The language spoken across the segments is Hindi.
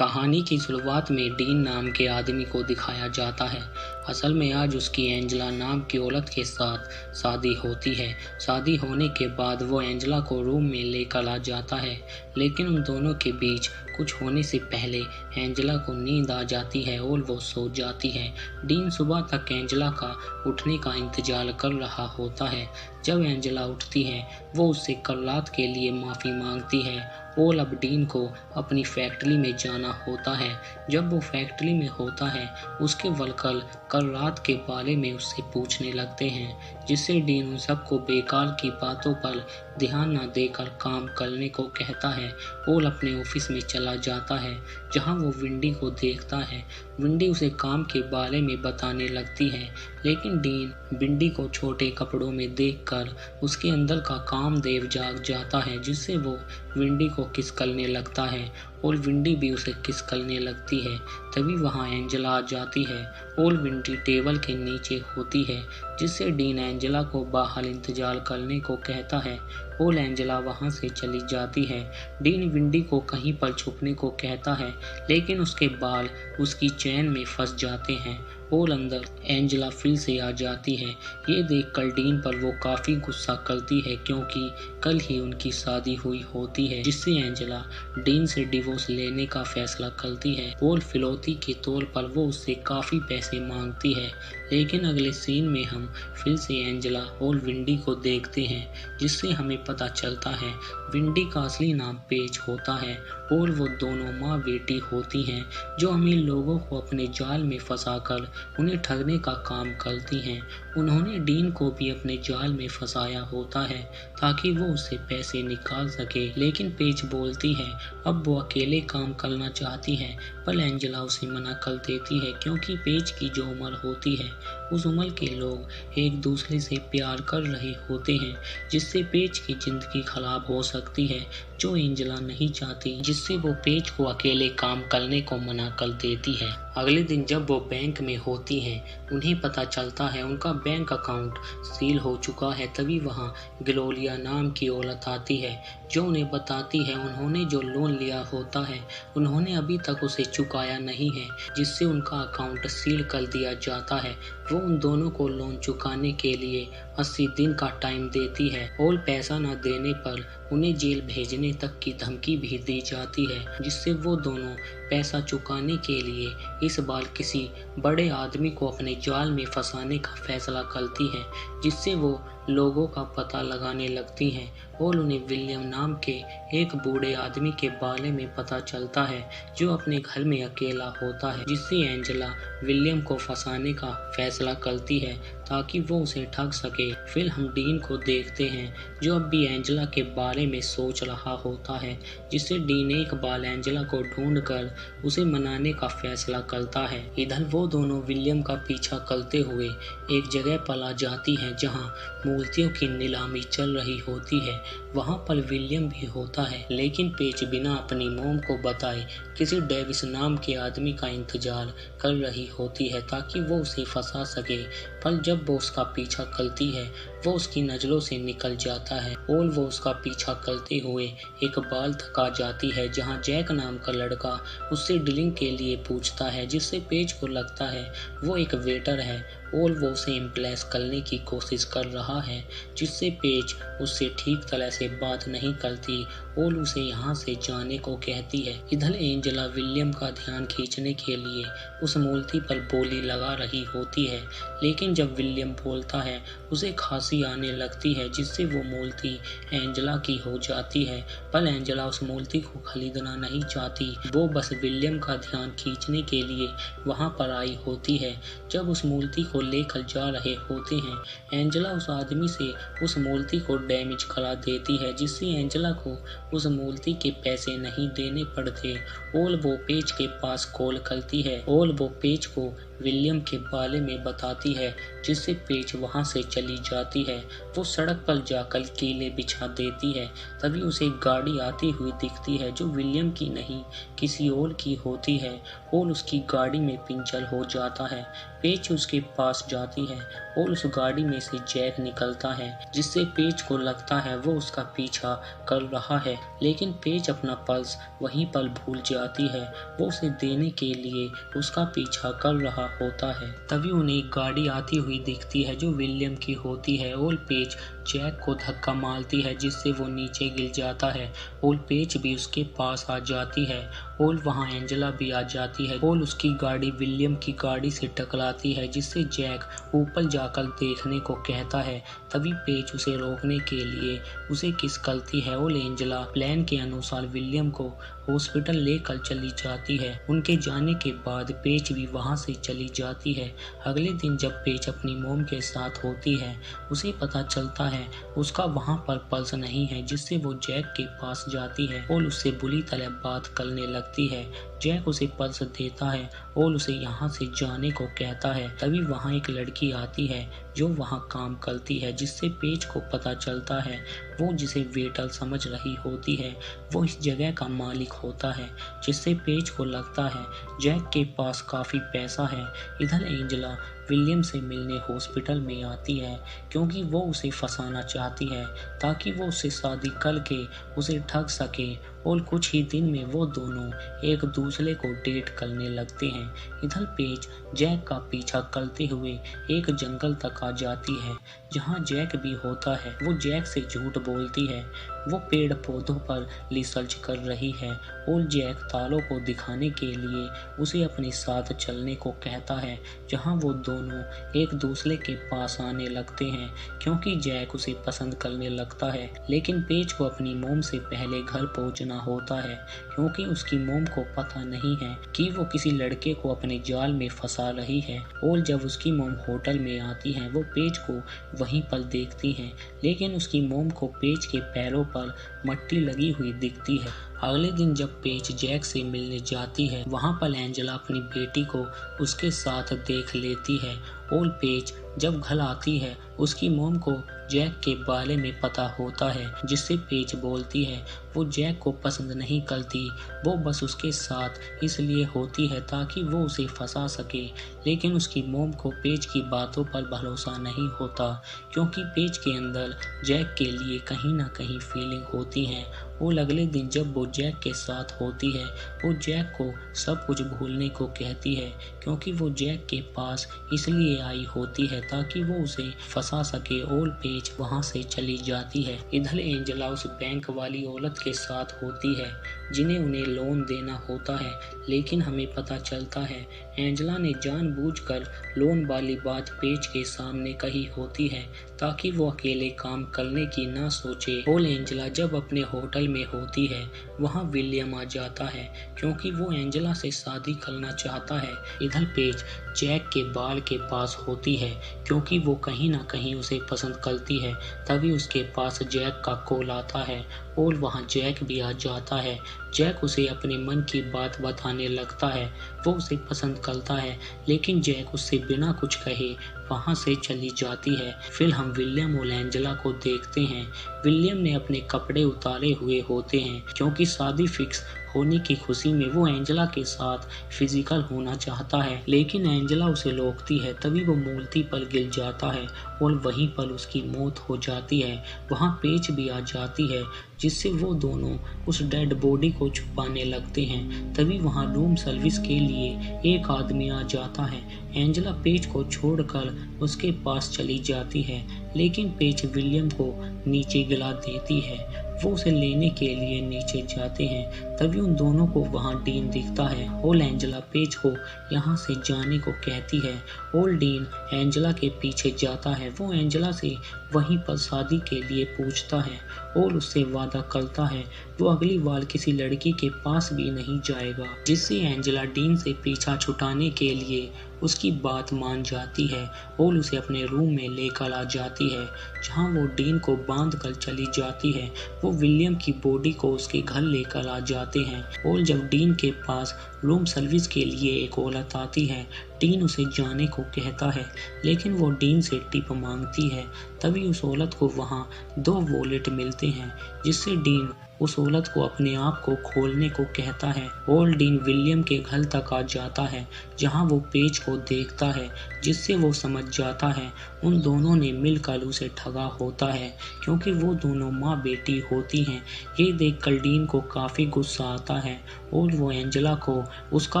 कहानी की शुरुआत में डीन नाम के आदमी को दिखाया जाता है। असल में आज उसकी एंजेला नाम की औरत के साथ शादी होती है। शादी होने के बाद वो एंजेला को रूम में लेकर आ जाता है, लेकिन उन दोनों के बीच कुछ होने से पहले एंजेला को नींद आ जाती है और वो सो जाती है। डीन सुबह तक एंजेला का उठने का इंतजार कर रहा होता है। जब एंजेला उठती है, वो उससे कल रात के लिए माफ़ी मांगती है और अब डीन को अपनी फैक्ट्री में जाना होता है। जब वो फैक्ट्री में होता है, उसके वर्कर कल रात के बारे में उससे पूछने लगते हैं, जिससे डीन उन सबको बेकार की बातों पर ध्यान न देकर काम करने को कहता है और अपने ऑफिस में चला जाता है, जहां वो विंडी को देखता है। विंडी उसे काम के बारे में बताने लगती है, लेकिन डीन विंडी को छोटे कपड़ों में देखकर उसके अंदर का कामदेव जाग जाता है, जिससे वो विंडी को किस करने लगता है और विंडी भी उसे किस करने लगती है। तभी वहां एंजेला आ जाती है और विंडी टेबल के नीचे होती है, जिससे डीन एंजेला को बाहर इंतजार करने को कहता है और एंजेला वहां से चली जाती है। डीन विंडी को कहीं पर छुपने को कहता है, लेकिन उसके बाल उसकी चैन में फंस जाते हैं और अंदर एंजेला फिर से आ जाती है। ये देखकर डीन पर वो काफ़ी गुस्सा करती है, क्योंकि कल ही उनकी शादी हुई होती है, जिससे एंजेला डीन से डिवोर्स लेने का फैसला करती है और फिरौती के तौर पर वो उससे काफ़ी पैसे मांगती है। लेकिन अगले सीन में हम फिर से एंजेला और विंडी को देखते हैं, जिससे हमें पता चलता है विंडी का असली नाम पेज होता है और वो दोनों माँ बेटी होती हैं, जो अमीर लोगों को अपने जाल में फंसाकर उन्हें ठगने का काम करती हैं। उन्होंने डीन को भी अपने जाल में फंसाया होता है ताकि वो उससे पैसे निकाल सके, लेकिन पेज बोलती है अब वो अकेले काम करना चाहती है, पर एंजेला उसे मना कर देती है, क्योंकि पेज की जो उम्र होती है उस उम्र के लोग एक दूसरे से प्यार कर रहे होते हैं, जिससे पेज की जिंदगी खराब हो सकती है, जो एंजेला नहीं चाहती, जिससे वो पेज को अकेले काम करने को मना कर देती है। अगले दिन जब वो बैंक में होती हैं, उन्हें पता चलता है उनका बैंक अकाउंट सील हो चुका है। तभी वहाँ ग्लोरिया नाम की औरत आती है, जो उन्हें बताती है उन्होंने जो लोन लिया होता है उन्होंने अभी तक उसे चुकाया नहीं है, जिससे उनका अकाउंट सील कर दिया जाता है। वो उन दोनों को लोन चुकाने के लिए 80 दिन का टाइम देती है और पैसा न देने पर उन्हें जेल भेजने तक की धमकी भी दी जाती है, जिससे वो दोनों पैसा चुकाने के लिए इस बार किसी बड़े आदमी को अपने जाल में फंसाने का फैसला करती है, जिससे वो लोगों का पता लगाने लगती हैं और उन्हें विलियम नाम के एक बूढ़े आदमी के बारे में पता चलता है, जो अपने घर में अकेला होता है, जिससे एंजेला विलियम को फंसाने का फैसला करती है ताकि वो उसे ठग सके। फिर हम डीन को देखते हैं, जो अब भी एंजेला के बारे में सोच रहा होता है, जिससे डीन एक बार एंजेला को ढूंढकर उसे मनाने का फैसला करता है। इधर वो दोनों विलियम का पीछा करते हुए एक जगह पर आ जाती हैं, जहां मूर्तियों की नीलामी चल रही होती है। वहां पर विलियम भी होता है, लेकिन पेज बिना अपनी मोम को बताए किसी डेविस नाम के आदमी का इंतजार कर रही होती है ताकि वो उसे फंसा सके, पर जब वो उसका पीछा करती है वो उसकी नज़रों से निकल जाता है और वो उसका पीछा करते हुए एक बाल थका जाती है, जहां जैक नाम का लड़का उससे डीलिंग के लिए पूछता है, जिससे पेज को लगता है वो एक वेटर है और वो उसे इम्प्रेस करने की कोशिश कर रहा है, जिससे पेज उससे ठीक तरह से बात नहीं करती और उसे यहाँ से जाने को कहती है। इधर एंजेला विलियम का ध्यान खींचने के लिए उस मूर्ति पर बोली लगा रही होती है, लेकिन जब विलियम बोलता है उसे खांसी आने लगती है, जिससे वो मूर्ति एंजेला की हो जाती है, पर एंजेला उस मूर्ति को खरीदना नहीं चाहती। वो बस विलियम का ध्यान खींचने के लिए वहाँ पर आई होती है। जब उस मूर्ति को लेकर जा रहे होते हैं, एंजेला उस आदमी से उस मूर्ति को डैमेज करा देती है, जिससे एंजेला को उस मूर्ति के पैसे नहीं देने पड़ते और वो पेज के पास कॉल करती है और वो पेज को विलियम के बारे में बताती है, जिससे पेज वहां से चली जाती है। वो सड़क पर जाकर कीले बिछा देती है। तभी उसे एक गाड़ी आती हुई दिखती है जो विलियम की नहीं किसी और की होती है और उसकी गाड़ी में पंचर हो जाता है। पेज उसके पास जाती है और उस गाड़ी में से जैक निकलता है, जिससे पेज को लगता है वो उसका पीछा कर रहा है, लेकिन पेज अपना पर्स वहीं पर भूल जाती है। वो उसे देने के लिए उसका पीछा कर रहा होता है। तभी उन्हें एक गाड़ी आती हुई दिखती है जो विलियम की होती है और पेज जैक को धक्का मारती है, जिससे वो नीचे गिर जाता है और पेज भी उसके पास आ जाती है और वहाँ एंजेला भी आ जाती है और उसकी गाड़ी विलियम की गाड़ी से टकराती है, जिससे जैक ऊपर जाकर देखने को कहता है। तभी पेज उसे रोकने के लिए उसे किस करती है और एंजेला प्लान के अनुसार विलियम को हॉस्पिटल लेकर चली जाती है। उनके जाने के बाद पेज भी वहां से चली जाती है। अगले दिन जब पेज अपनी मोम के साथ होती है, उसे पता चलता है उसका वहां पर पर्स नहीं है, जिससे वो जैक के पास जाती है और उससे बुरी तरह बात करने लगती है। जैक उसे पर्स देता है और उसे यहाँ से जाने को कहता है। तभी वहाँ एक लड़की आती है जो वहाँ काम करती है, जिससे पेज को पता चलता है वो जिसे वेटर समझ रही होती है वो इस जगह का मालिक होता है, जिससे पेज को लगता है जैक के पास काफ़ी पैसा है। इधर एंजेला विलियम से मिलने हॉस्पिटल में आती है क्योंकि वो उसे फंसाना चाहती है ताकि वो उससे शादी करके उसे ठग सके और कुछ ही दिन में वो दोनों एक दूसरे को डेट करने लगते हैं। इधर पेज जैक का पीछा करते हुए एक जंगल तक आ जाती है जहां जैक भी होता है। वो जैक से झूठ बोलती है, वो पेड़ पौधों पर रिसर्च कर रही है और जैक तारों को दिखाने के लिए उसे अपने साथ चलने को कहता है, जहां वो दोनों एक दूसरे के पास आने लगते हैं क्योंकि जैक उसे पसंद करने लगता है। लेकिन पेज को अपनी मोम से पहले घर पहुंचना होता है क्योंकि उसकी मोम को पता नहीं है कि वो किसी लड़के को अपने जाल में फंसा रही है। और जब उसकी मोम होटल में आती है वो पेज को वहीं पर देखती हैं, लेकिन उसकी मोम को पेज के पैरों पर मट्टी लगी हुई दिखती है। अगले दिन जब पेज जैक से मिलने जाती है, वहाँ पर एंजेला अपनी बेटी को उसके साथ देख लेती है और पेज जब घर आती है उसकी मोम को जैक के बारे में पता होता है, जिससे पेज बोलती है वो जैक को पसंद नहीं करती, वो बस उसके साथ इसलिए होती है ताकि वो उसे फंसा सके। लेकिन उसकी मोम को पेज की बातों पर भरोसा नहीं होता क्योंकि पेज के अंदर जैक के लिए कहीं ना कहीं फीलिंग होती है। और अगले दिन जब वो जैक के साथ होती है वो जैक को सब कुछ भूलने को कहती है क्योंकि वो जैक के पास इसलिए आई होती है ताकि वो उसे फंसा सके और पेज वहां से चली जाती है। इधर एंजेला उस बैंक वाली औरत के साथ होती है जिन्हें उन्हें लोन देना होता है, लेकिन हमें पता चलता है एंजेला ने जानबूझकर लोन वाली बात पेज के सामने कही होती है ताकि वो अकेले काम करने की ना सोचे। और एंजेला जब अपने होटल में होती है वहाँ विलियम आ जाता है क्योंकि वो एंजेला से शादी करना चाहता है। इधर पेज जैक के बाल के पास होती है क्योंकि वो कहीं ना कहीं उसे पसंद करती है। तभी उसके पास जैक का कॉल आता है और वहाँ जैक भी आ जाता है। जैक उसे अपने मन की बात बताने लगता है, वो उसे पसंद करता है, लेकिन जैक उससे बिना कुछ कहे वहाँ से चली जाती है। फिर हम विलियम और एंजेला को देखते हैं। विलियम ने अपने कपड़े उतारे हुए होते हैं क्योंकि शादी फिक्स होने की खुशी में वो एंजेला के साथ फिजिकल होना चाहता है, लेकिन एंजेला उसे रोकती है। तभी वो मूर्ति पर गिर जाता है और वहीं पर उसकी मौत हो जाती है। वहाँ पेज भी आ जाती है जिससे वो दोनों उस डेड बॉडी को छुपाने लगते हैं। तभी वहाँ रूम सर्विस के लिए एक आदमी आ जाता है। एंजेला पेज को छोड़कर उसके पास चली जाती है, लेकिन पेज विलियम को नीचे गिरा देती है। वो उसे लेने के लिए नीचे जाते हैं। तभी उन दोनों को वहाँ डीन दिखता है और एंजेला पेज को यहाँ से जाने को कहती है और डीन एंजेला के पीछे जाता है। वो एंजेला से वहीं पर शादी के लिए पूछता है और उससे वादा करता है वो अगली बार किसी लड़की के पास भी नहीं जाएगा, जिससे एंजेला डीन से पीछा छुटाने के लिए उसकी बात मान जाती है और उसे अपने रूम में लेकर आ जाती है, जहां वो डीन को बांध कर चली जाती है। वो विलियम की बॉडी को उसके घर लेकर आ जाते हैं और जब डीन के पास रूम सर्विस के लिए एक औरत आती है, डीन उसे जाने को कहता है, लेकिन वो डीन से टिप मांगती है। तभी उस औरत को वहाँ 2 वॉलेट मिलते हैं, जिससे डीन उस औरत को अपने आप को खोलने को कहता है और डीन विलियम के घर तक आ जाता है, जहां वो पेज को देखता है, जिससे वो समझ जाता है उन दोनों ने मिलकर उसे ठगा होता है, क्योंकि वो दोनों माँ बेटी होती हैं। ये देखकर डीन को काफ़ी गुस्सा आता है और वो एंजेला को उसका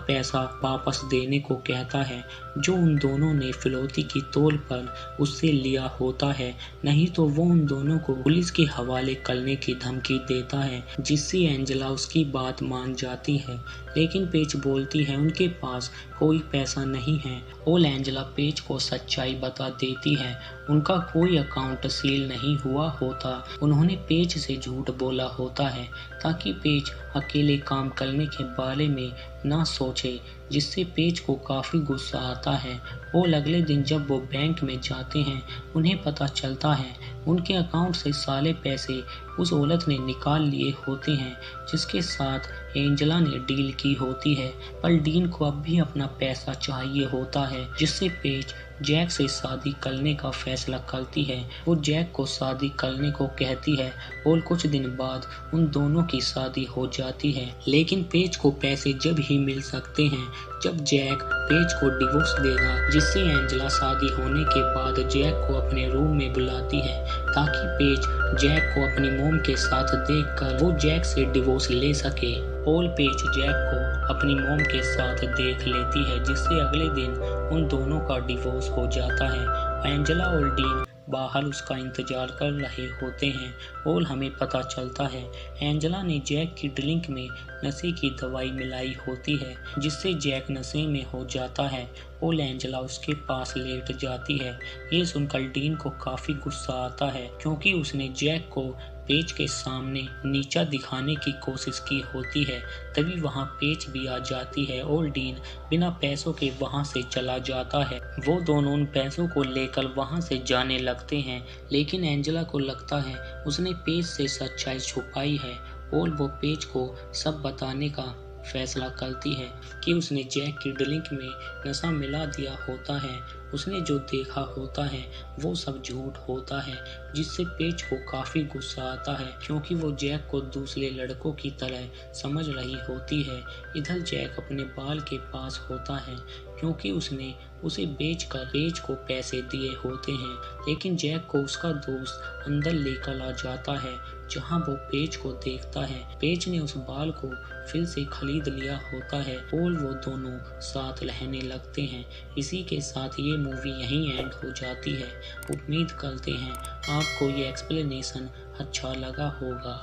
पैसा वापस देने को कहता है, जो उन दोनों ने फिरौती की तौर पर उससे लिया होता है, नहीं तो वो उन दोनों को पुलिस के हवाले करने की धमकी देता है, जिससे एंजेला उसकी बात मान जाती है। लेकिन पेज बोलती है उनके पास कोई पैसा नहीं है और एंजेला पेज को सच्चाई बता देती है, उनका कोई अकाउंट सील नहीं हुआ होता, उन्होंने पेज से झूठ बोला होता है ताकि पेज अकेले काम करने के बारे में ना सोचे, जिससे पेज को काफ़ी गुस्सा आता है। और अगले दिन जब वो बैंक में जाते हैं, उन्हें पता चलता है उनके अकाउंट से सारे पैसे उस औरत ने निकाल लिए होते हैं, जिसके साथ एंजेला ने डील की होती है। पर डीन को अब भी अपना पैसा चाहिए होता है, जिससे पेज जैक से शादी करने का फैसला करती है। वो जैक को शादी करने को कहती है और कुछ दिन बाद उन दोनों की शादी हो जाती है। लेकिन पेज को पैसे जब ही मिल सकते हैं जब जैक पेज को डिवोर्स देगा, जिससे एंजेला शादी होने के बाद जैक को अपने रूम में बुलाती है ताकि पेज जैक को अपनी मोम के साथ देखकर वो जैक से डिवोर्स ले सके। और पेज जैक को अपनी मोम के साथ देख लेती है, जिससे अगले दिन उन दोनों का डिवोर्स हो जाता है। एंजेला और डीन बाहर उसका इंतजार कर रहे होते हैं और हमें पता चलता है एंजेला ने जैक की ड्रिंक में नशे की दवाई मिलाई होती है, जिससे जैक नशे में हो जाता है और एंजेला उसके पास लेट जाती है। ये सुनकर डीन को काफ़ी गुस्सा आता है, क्योंकि उसने जैक को पेज के सामने नीचा दिखाने की कोशिश की होती है। तभी वहाँ पेज भी आ जाती है और डीन बिना पैसों के वहाँ से चला जाता है। वो दोनों उन पैसों को लेकर वहाँ से जाने लगते हैं, लेकिन एंजेला को लगता है उसने पेज से सच्चाई छुपाई है और वो पेज को सब बताने का फैसला करती है कि उसने जैक की ड्रिंक में नशा मिला दिया होता है। उसने जो देखा होता है वो सब झूठ होता है, जिससे पेज को काफ़ी गुस्सा आता है, क्योंकि वो जैक को दूसरे लड़कों की तरह समझ रही होती है। इधर जैक अपने बाल के पास होता है, क्योंकि उसने उसे बेचकर पेज को पैसे दिए होते हैं। लेकिन जैक को उसका दोस्त अंदर लेकर आ जाता है, जहां वो पेज को देखता है। पेज ने उस बाल को फिर से खरीद लिया होता है और वो दोनों साथ रहने लगते हैं। इसी के साथ ये मूवी यहीं एंड हो जाती है। उम्मीद करते हैं आपको ये एक्सप्लेनेशन अच्छा लगा होगा।